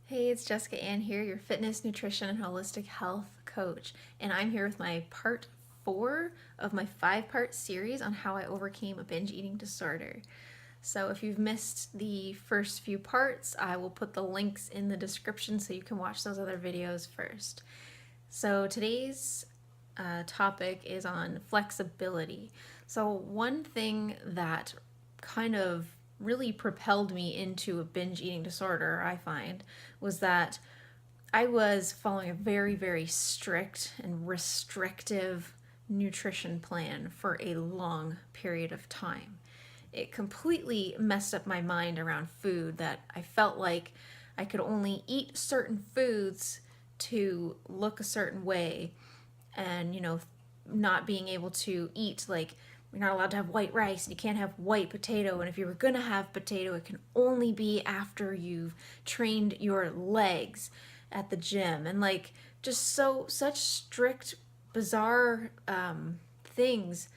Hey, it's Jessica Ann here, your fitness, nutrition, and holistic health coach. And I'm here with my part 4 of my 5-part series on how I overcame a binge eating disorder. So if you've missed the first few parts, I will put the links in the description so you can watch those other videos first. So today's topic is on flexibility. So one thing that kind of really propelled me into a binge eating disorder, I find, was that I was following a very, very strict and restrictive nutrition plan for a long period of time. It completely messed up my mind around food, that I felt like I could only eat certain foods to look a certain way, and not being able to eat, like, you're not allowed to have white rice and you can't have white potato, and if you were gonna have potato it can only be after you've trained your legs at the gym, and like just such strict, bizarre things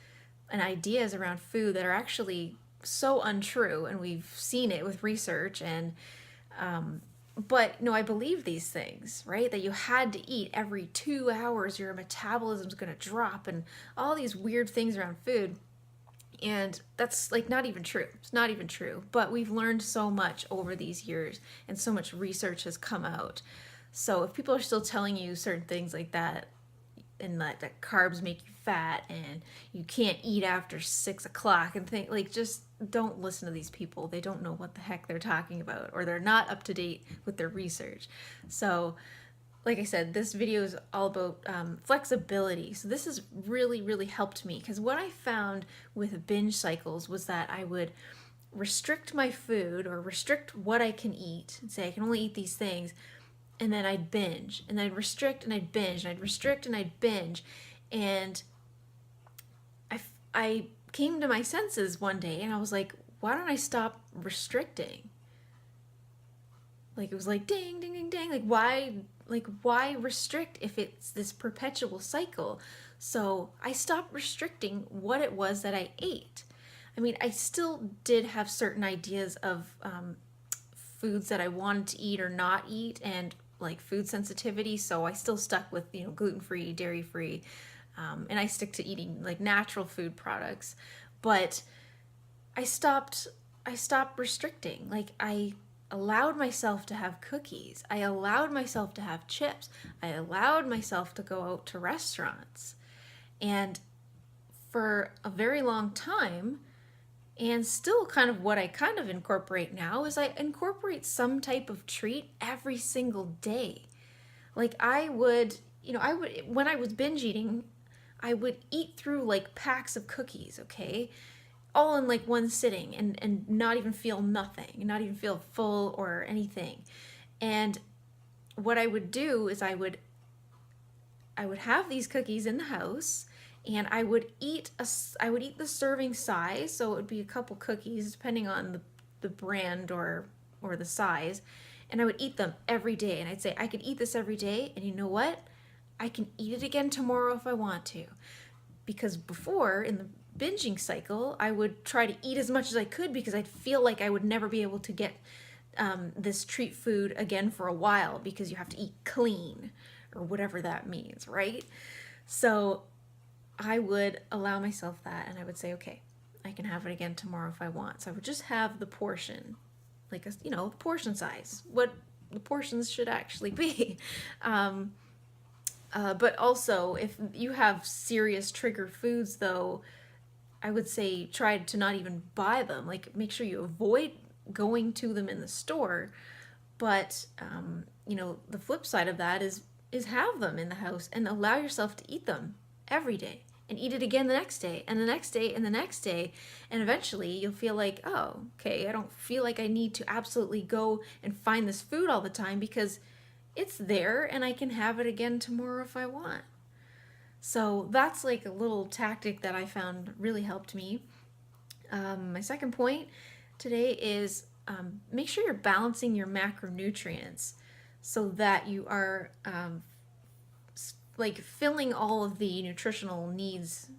and ideas around food that are actually so untrue, and we've seen it with research. And but no, I believe these things, right? That you had to eat every 2 hours, your metabolism's gonna drop, and all these weird things around food. And that's like not even true. It's not even true. But we've learned so much over these years, and so much research has come out. So if people are still telling you certain things like that, and that carbs make you fat, and you can't eat after 6 o'clock, and think, like, just don't listen to these people. They don't know what the heck they're talking about, or they're not up to date with their research. So like I said, this video is all about flexibility. So this has really, really helped me, because what I found with binge cycles was that I would restrict my food, or restrict what I can eat, and say I can only eat these things, and then I'd binge, and then I'd restrict, and I'd binge, and I'd restrict, and I'd binge. And I came to my senses one day, and I was like, why don't I stop restricting? Like, it was like ding, ding, ding, ding. Like why restrict if it's this perpetual cycle? So I stopped restricting what it was that I ate. I mean, I still did have certain ideas of foods that I wanted to eat or not eat, and like food sensitivity. So I still stuck with gluten-free, dairy-free, and I stick to eating like natural food products. But I stopped. I stopped restricting. Like, I allowed myself to have cookies. I allowed myself to have chips. I allowed myself to go out to restaurants. And for a very long time, and still kind of what I kind of incorporate now, is I incorporate some type of treat every single day. Like, I would, when I was binge eating, I would eat through like packs of cookies, okay? All in like one sitting, and not even feel nothing, not even feel full or anything. And what I would do is I would have these cookies in the house, and I would eat the serving size, so it would be a couple cookies depending on the brand or the size, and I would eat them every day, and I'd say I could eat this every day, and you know what? I can eat it again tomorrow if I want to. Because before, in the binging cycle, I would try to eat as much as I could, because I'd feel like I would never be able to get this treat food again for a while, because you have to eat clean, or whatever that means, right? So I would allow myself that, and I would say, okay, I can have it again tomorrow if I want. So I would just have the portion, like the portion size, what the portions should actually be. But also, if you have serious trigger foods, though, I would say try to not even buy them. Like, make sure you avoid going to them in the store. But the flip side of that is have them in the house, and allow yourself to eat them every day, and eat it again the next day, and the next day, and the next day. And eventually you'll feel like, oh, okay, I don't feel like I need to absolutely go and find this food all the time, because it's there and I can have it again tomorrow if I want. So that's like a little tactic that I found really helped me. My second point today is make sure you're balancing your macronutrients, so that you are like filling all of the nutritional needs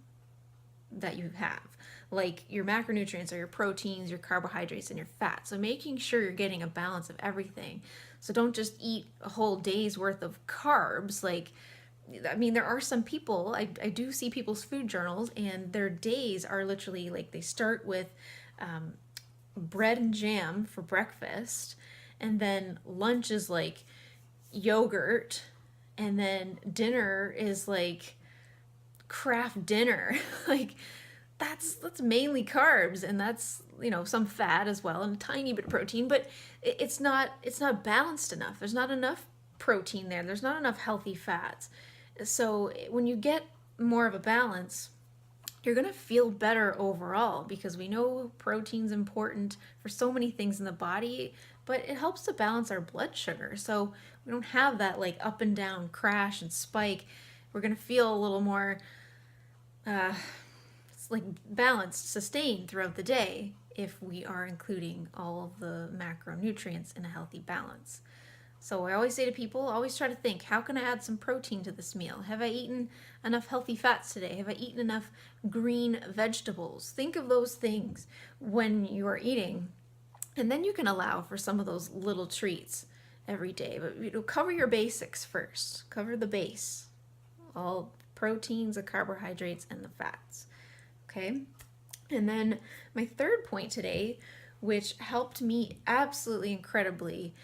that you have. Like, your macronutrients are your proteins, your carbohydrates, and your fats. So making sure you're getting a balance of everything. So don't just eat a whole day's worth of carbs. Like, I mean, there are some people, I do see people's food journals, and their days are literally like they start with bread and jam for breakfast, and then lunch is like yogurt, and then dinner is like Kraft dinner. Like, that's mainly carbs, and that's, you know, some fat as well and a tiny bit of protein, but it's not balanced enough. There's not enough protein there. There's not enough healthy fats. So when you get more of a balance, you're going to feel better overall, because we know protein's important for so many things in the body, but it helps to balance our blood sugar. So we don't have that like up and down crash and spike. We're going to feel a little more it's like balanced, sustained throughout the day if we are including all of the macronutrients in a healthy balance. So I always say to people, always try to think, how can I add some protein to this meal? Have I eaten enough healthy fats today? Have I eaten enough green vegetables? Think of those things when you are eating. And then you can allow for some of those little treats every day. But, you know, cover your basics first. Cover the base. All proteins, the carbohydrates, and the fats. Okay? And then my third point today, which helped me absolutely incredibly,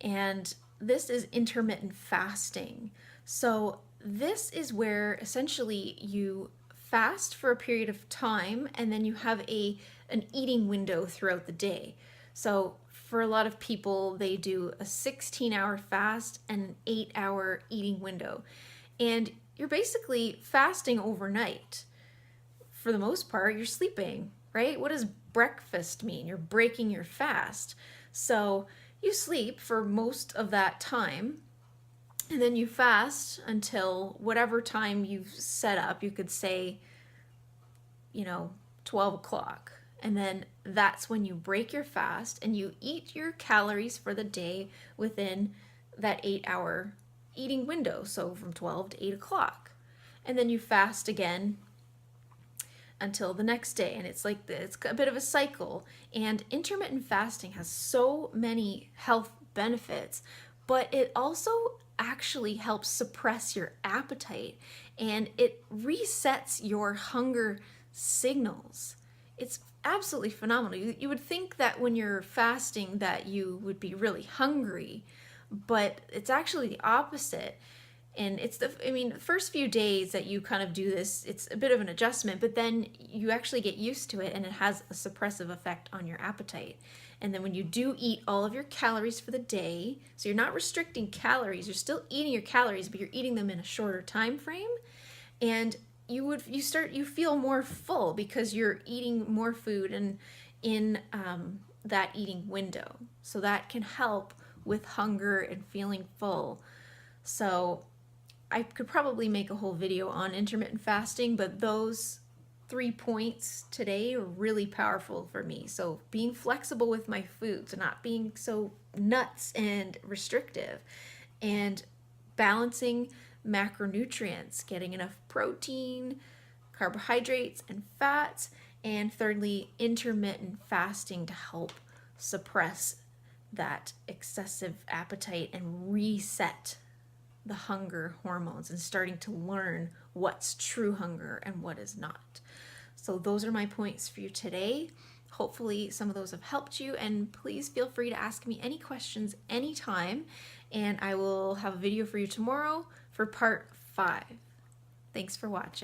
and this is intermittent fasting. So this is where essentially you fast for a period of time, and then you have an eating window throughout the day. So for a lot of people, they do a 16-hour fast and an 8-hour eating window. And you're basically fasting overnight. For the most part, you're sleeping, right? What does breakfast mean? You're breaking your fast. So you sleep for most of that time, and then you fast until whatever time you've set up. You could say, 12 o'clock. And then that's when you break your fast and you eat your calories for the day within that 8-hour eating window. So from 12 to 8 o'clock. And then you fast again until the next day, and it's a bit of a cycle. And intermittent fasting has so many health benefits, but it also actually helps suppress your appetite, and it resets your hunger signals. It's absolutely phenomenal. You would think that when you're fasting that you would be really hungry, but it's actually the opposite. And the first few days that you kind of do this, it's a bit of an adjustment, but then you actually get used to it, and it has a suppressive effect on your appetite. And then when you do eat all of your calories for the day, so you're not restricting calories, you're still eating your calories, but you're eating them in a shorter time frame, and you feel more full because you're eating more food and in that eating window. So that can help with hunger and feeling full. So I could probably make a whole video on intermittent fasting, but those 3 points today are really powerful for me. So being flexible with my foods, not being so nuts and restrictive, and balancing macronutrients, getting enough protein, carbohydrates, and fats, and thirdly, intermittent fasting to help suppress that excessive appetite and reset the hunger hormones, and starting to learn what's true hunger and what is not. So those are my points for you today. Hopefully some of those have helped you, and please feel free to ask me any questions anytime, and I will have a video for you tomorrow for part 5. Thanks for watching.